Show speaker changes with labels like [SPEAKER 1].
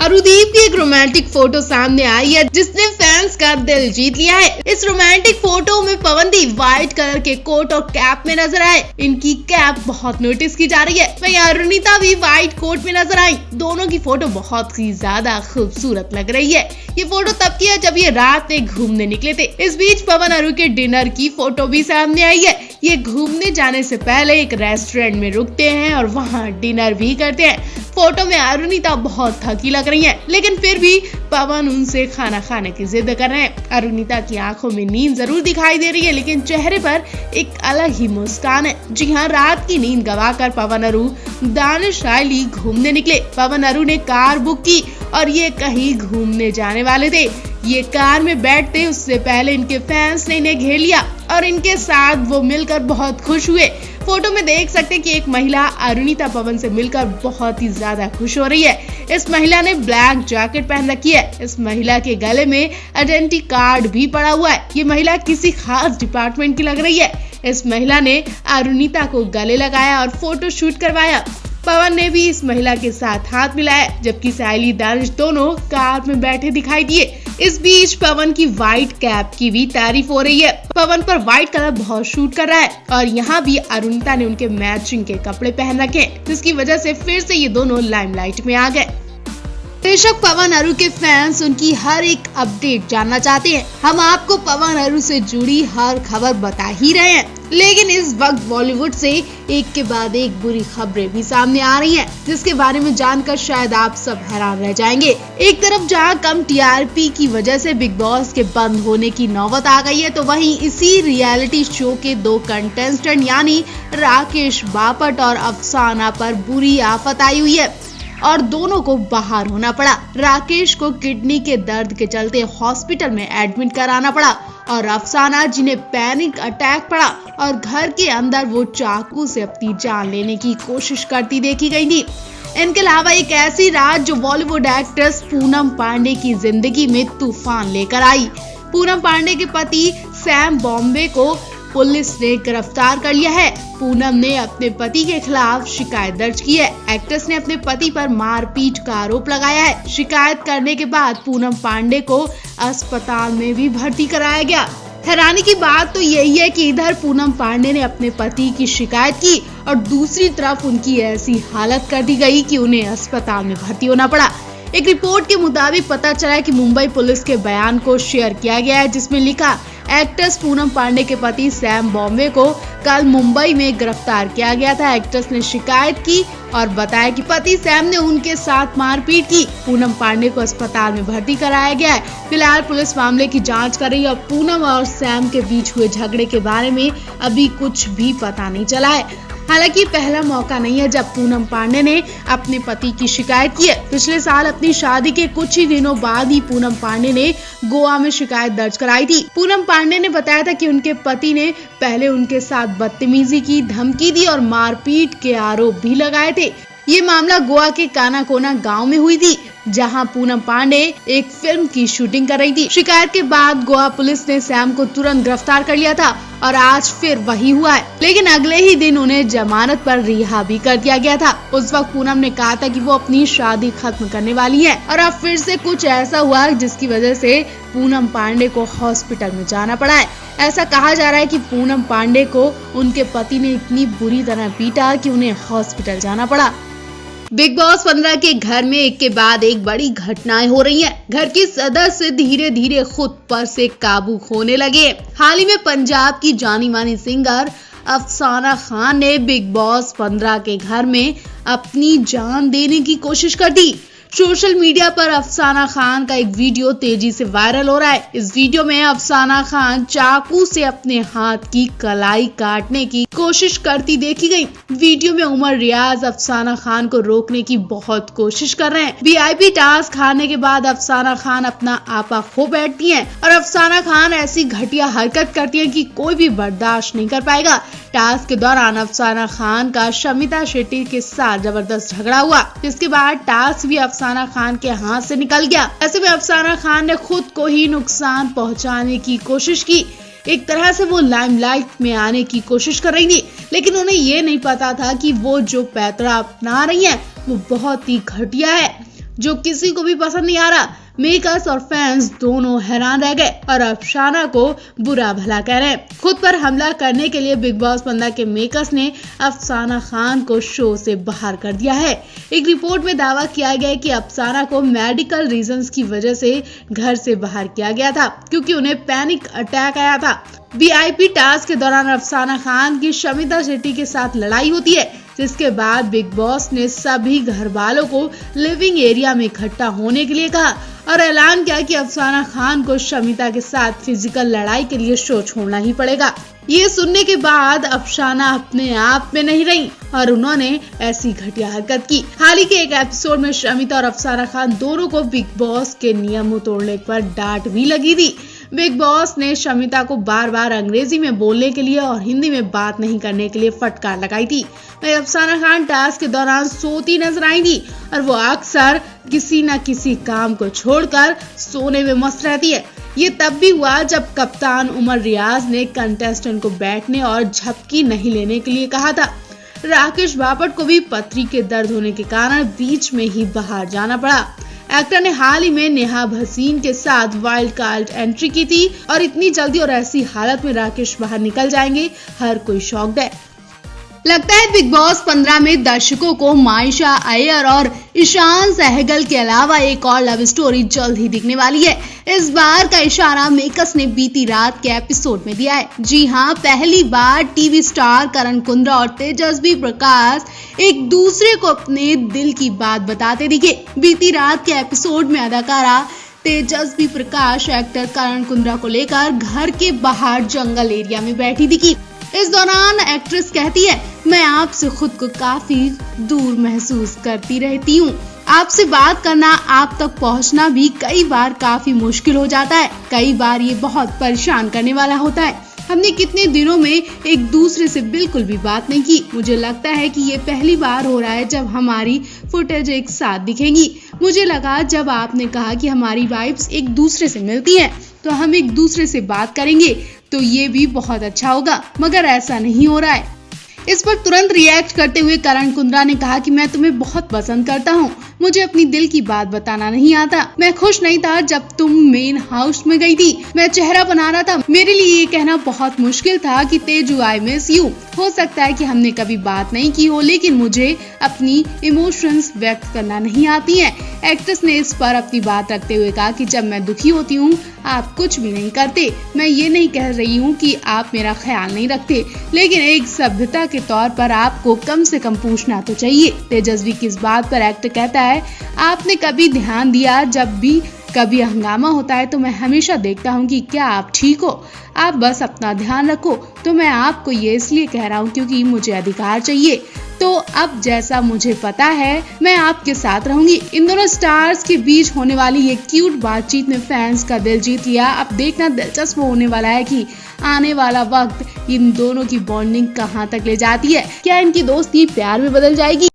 [SPEAKER 1] अरुदीप की एक romantic photo सामने आई है जिसने फैंस का दिल जीत लिया है। इस रोमांटिक फोटो में पवनदीप व्हाइट कलर के कोट और कैप में नजर आए। इनकी कैप बहुत नोटिस की जा रही है। वहीं अरुणिता भी व्हाइट कोट में नजर आई। दोनों की फोटो बहुत ही ज्यादा खूबसूरत लग रही है। ये फोटो तब की है जब ये रात में घूमने निकले थे। इस बीच पवन अरु के डिनर की फोटो भी सामने आई है। ये घूमने जाने से पहले एक रेस्टोरेंट में रुकते हैं और वहाँ डिनर भी करते हैं। फोटो में अरुणिता बहुत थकी लग रही है, लेकिन फिर भी पवन उनसे खाना खाने की जिद कर रहे हैं। अरुणिता की आंखों में नींद जरूर दिखाई दे रही है, लेकिन चेहरे पर एक अलग ही मुस्कान है। जी हाँ, रात की नींद गवाकर पवन अरु दानिश आइली घूमने निकले। पवन अरु ने कार बुक की और ये कहीं घूमने जाने वाले थे। ये कार में बैठते उससे पहले इनके फैंस ने इन्हें घेर लिया और इनके साथ वो मिलकर बहुत खुश हुए। फोटो में देख सकते हैं कि एक महिला अरुणिता पवन से मिलकर बहुत ही ज्यादा खुश हो रही है। इस महिला ने ब्लैक जैकेट पहन रखी है। इस महिला के गले में आइडेंटिटी कार्ड भी पड़ा हुआ है। ये महिला किसी खास डिपार्टमेंट की लग रही है। इस महिला ने अरुणिता को गले लगाया और फोटो शूट करवाया। पवन ने भी इस महिला के साथ हाथ मिलाया, जबकि साइली दानिश दोनों कार में बैठे दिखाई दिए। इस बीच पवन की व्हाइट कैप की भी तारीफ हो रही है। पवन पर व्हाइट कलर बहुत शूट कर रहा है और यहाँ भी अरुणिता ने उनके मैचिंग के कपड़े पहन रखे, जिसकी वजह से फिर से ये दोनों लाइमलाइट में आ गए। बेशक पवन अरु के फैंस उनकी हर एक अपडेट जानना चाहते हैं। हम आपको पवन अरु से जुड़ी हर खबर बता ही रहे हैं, लेकिन इस वक्त बॉलीवुड से एक के बाद एक बुरी खबरें भी सामने आ रही हैं, जिसके बारे में जानकर शायद आप सब हैरान रह जाएंगे। एक तरफ जहां कम टीआरपी की वजह से बिग बॉस के बंद होने की नौबत आ गई है, तो वहीं इसी रियलिटी शो के 2 कंटेस्टेंट यानी राकेश बापट और अफसाना पर बुरी आफत आई हुई है और दोनों को बाहर होना पड़ा। राकेश को किडनी के दर्द के चलते हॉस्पिटल में एडमिट कराना पड़ा और अफसाना जिन्हें पैनिक अटैक पड़ा और घर के अंदर वो चाकू से अपनी जान लेने की कोशिश करती देखी गई थी। इनके अलावा एक ऐसी रात जो बॉलीवुड एक्ट्रेस पूनम पांडे की जिंदगी में तूफान लेकर आई। पूनम पांडे के पति सैम बॉम्बे को पुलिस ने गिरफ्तार कर लिया है। पूनम ने अपने पति के खिलाफ शिकायत दर्ज की है। एक्ट्रेस ने अपने पति पर मारपीट का आरोप लगाया है। शिकायत करने के बाद पूनम पांडे को अस्पताल में भी भर्ती कराया गया। हैरानी की बात तो यही है कि इधर पूनम पांडे ने अपने पति की शिकायत की और दूसरी तरफ उनकी ऐसी हालत कर दी गई कि उन्हें अस्पताल में भर्ती होना पड़ा। एक रिपोर्ट के मुताबिक पता चला कि मुंबई पुलिस के बयान को शेयर किया गया है, जिसमें लिखा एक्ट्रेस पूनम पांडे के पति सैम बॉम्बे को कल मुंबई में गिरफ्तार किया गया था। एक्ट्रेस ने शिकायत की और बताया कि पति सैम ने उनके साथ मारपीट की। पूनम पांडे को अस्पताल में भर्ती कराया गया है। फिलहाल पुलिस मामले की जांच कर रही है और पूनम और सैम के बीच हुए झगड़े के बारे में अभी कुछ भी पता नहीं चला है। हालांकि पहला मौका नहीं है जब पूनम पांडे ने अपने पति की शिकायत की है। पिछले साल अपनी शादी के कुछ ही दिनों बाद ही पूनम पांडे ने गोवा में शिकायत दर्ज कराई थी। पूनम पांडे ने बताया था कि उनके पति ने पहले उनके साथ बदतमीजी की धमकी दी और मारपीट के आरोप भी लगाए थे। ये मामला गोवा के कानाकोना गांव में हुई थी, जहां पूनम पांडे एक फिल्म की शूटिंग कर रही थी। शिकायत के बाद गोवा पुलिस ने सैम को तुरंत गिरफ्तार कर लिया था और आज फिर वही हुआ है, लेकिन अगले ही दिन उन्हें जमानत पर रिहा भी कर दिया गया था। उस वक्त पूनम ने कहा था कि वो अपनी शादी खत्म करने वाली है और अब फिर से कुछ ऐसा हुआ जिसकी वजह से पूनम पांडे को हॉस्पिटल में जाना पड़ा है। ऐसा कहा जा रहा है कि पूनम पांडे को उनके पति ने इतनी बुरी तरह पीटा कि उन्हें हॉस्पिटल जाना पड़ा। बिग बॉस 15 के घर में एक के बाद एक बड़ी घटनाएं हो रही हैं। घर के सदस्य धीरे धीरे खुद पर से काबू खोने लगे। हाल ही में पंजाब की जानी मानी सिंगर अफसाना खान ने बिग बॉस 15 के घर में अपनी जान देने की कोशिश कर दी। सोशल मीडिया पर अफसाना खान का एक वीडियो तेजी से वायरल हो रहा है। इस वीडियो में अफसाना खान चाकू से अपने हाथ की कलाई काटने की कोशिश करती देखी गई। वीडियो में उमर रियाज अफसाना खान को रोकने की बहुत कोशिश कर रहे हैं। वीआईपी टास्क हारने के बाद अफसाना खान अपना आपा खो बैठती हैं और अफसाना खान ऐसी घटिया हरकत करती हैं कि कोई भी बर्दाश्त नहीं कर पाएगा। टास्क के दौरान अफसाना खान का शमिता शेट्टी के साथ जबरदस्त झगड़ा हुआ, जिसके बाद टास्क भी अफसाना खान के हाथ से निकल गया। ऐसे में अफसाना खान ने खुद को ही नुकसान पहुंचाने की कोशिश की। एक तरह से वो लाइमलाइट में आने की कोशिश कर रही थी, लेकिन उन्हें ये नहीं पता था कि वो जो पैतरा अपना रही हैं वो बहुत ही घटिया है। जो किसी को भी पसंद नहीं आ रहा। मेकर्स और फैंस दोनों हैरान रह गए और अफसाना को बुरा भला कह रहे हैं। खुद पर हमला करने के लिए बिग बॉस 15 के मेकर्स ने अफसाना खान को शो से बाहर कर दिया है। एक रिपोर्ट में दावा किया गया है कि अफसाना को मेडिकल रीजंस की वजह से घर से बाहर किया गया था क्योंकि उन्हें पैनिक अटैक आया था। VIP टास्क के दौरान अफसाना खान की शमिता शेट्टी के साथ लड़ाई होती है, जिसके बाद बिग बॉस ने सभी घर वालों को लिविंग एरिया में इकट्ठा होने के लिए कहा और ऐलान किया कि अफसाना खान को शमिता के साथ फिजिकल लड़ाई के लिए शो छोड़ना ही पड़ेगा। ये सुनने के बाद अफसाना अपने आप में नहीं रही और उन्होंने ऐसी घटिया हरकत की। हाल ही के एक एपिसोड में शमिता और अफसाना खान दोनों को बिग बॉस के नियमों तोड़ने पर डांट भी लगी थी। बिग बॉस ने शमिता को बार बार अंग्रेजी में बोलने के लिए और हिंदी में बात नहीं करने के लिए फटकार लगाई थी। वहीं अफसाना खान टास्क के दौरान सोती नजर आई थी और वो अक्सर किसी न किसी काम को छोड़कर सोने में मस्त रहती है। ये तब भी हुआ जब कप्तान उमर रियाज ने कंटेस्टेंट को बैठने और झपकी नहीं लेने के लिए कहा था। राकेश बापट को भी पथरी के दर्द होने के कारण बीच में ही बाहर जाना पड़ा। एक्टर ने हाल ही में नेहा भसीन के साथ वाइल्ड कार्ड एंट्री की थी और इतनी जल्दी और ऐसी हालत में राकेश बाहर निकल जाएंगे, हर कोई शॉक्ड है। लगता है बिग बॉस 15 में दर्शकों को मायशा अय्यर और ईशान सहगल के अलावा एक और लव स्टोरी जल्द ही दिखने वाली है। इस बार का इशारा मेकर्स ने बीती रात के एपिसोड में दिया है। जी हाँ, पहली बार टीवी स्टार करण कुंद्रा और तेजस्वी प्रकाश एक दूसरे को अपने दिल की बात बताते दिखे। बीती रात के एपिसोड में अदाकारा तेजस्वी प्रकाश एक्टर करण कुंद्रा को लेकर घर के बाहर जंगल एरिया में बैठी दिखी। इस दौरान एक्ट्रेस कहती है, मैं आपसे खुद को काफी दूर महसूस करती रहती हूँ। आपसे बात करना, आप तक पहुँचना भी कई बार काफी मुश्किल हो जाता है। कई बार ये बहुत परेशान करने वाला होता है। हमने कितने दिनों में एक दूसरे से बिल्कुल भी बात नहीं की। मुझे लगता है कि ये पहली बार हो रहा है जब हमारी फुटेज एक साथ दिखेंगी। मुझे लगा जब आपने कहा कि हमारी वाइब्स एक दूसरे से मिलती हैं, तो हम एक दूसरे से बात करेंगे तो ये भी बहुत अच्छा होगा, मगर ऐसा नहीं हो रहा है। इस पर तुरंत रिएक्ट करते हुए करण कुंद्रा ने कहा कि मैं तुम्हें बहुत पसंद करता हूँ, मुझे अपनी दिल की बात बताना नहीं आता। मैं खुश नहीं था जब तुम मेन हाउस में गई थी। मैं चेहरा बना रहा था। मेरे लिए ये कहना बहुत मुश्किल था कि तेजू आई मिस यू। हो सकता है कि हमने कभी बात नहीं की हो, लेकिन मुझे अपनी इमोशंस व्यक्त करना नहीं आती हैं। एक्ट्रेस ने इस पर अपनी बात रखते हुए कहा कि जब मैं दुखी होती हूँ आप कुछ भी नहीं करते। मैं ये नहीं कह रही हूँ कि आप मेरा ख्याल नहीं रखते, लेकिन एक सभ्यता के तौर पर आपको कम से कम पूछना तो चाहिए। तेजस्वी की इस बात पर एक्टर कहता है, आपने कभी ध्यान दिया जब भी कभी हंगामा होता है तो मैं हमेशा देखता हूँ कि क्या आप ठीक हो, आप बस अपना ध्यान रखो। तो मैं आपको ये इसलिए कह रहा हूँ क्योंकि मुझे अधिकार चाहिए। तो अब जैसा मुझे पता है मैं आपके साथ रहूंगी। इन दोनों स्टार्स के बीच होने वाली ये क्यूट बातचीत ने फैंस का दिल जीत लिया। अब देखना दिलचस्प होने वाला है कि आने वाला वक्त इन दोनों की बॉन्डिंग कहां तक ले जाती है। क्या इनकी दोस्ती प्यार में बदल जाएगी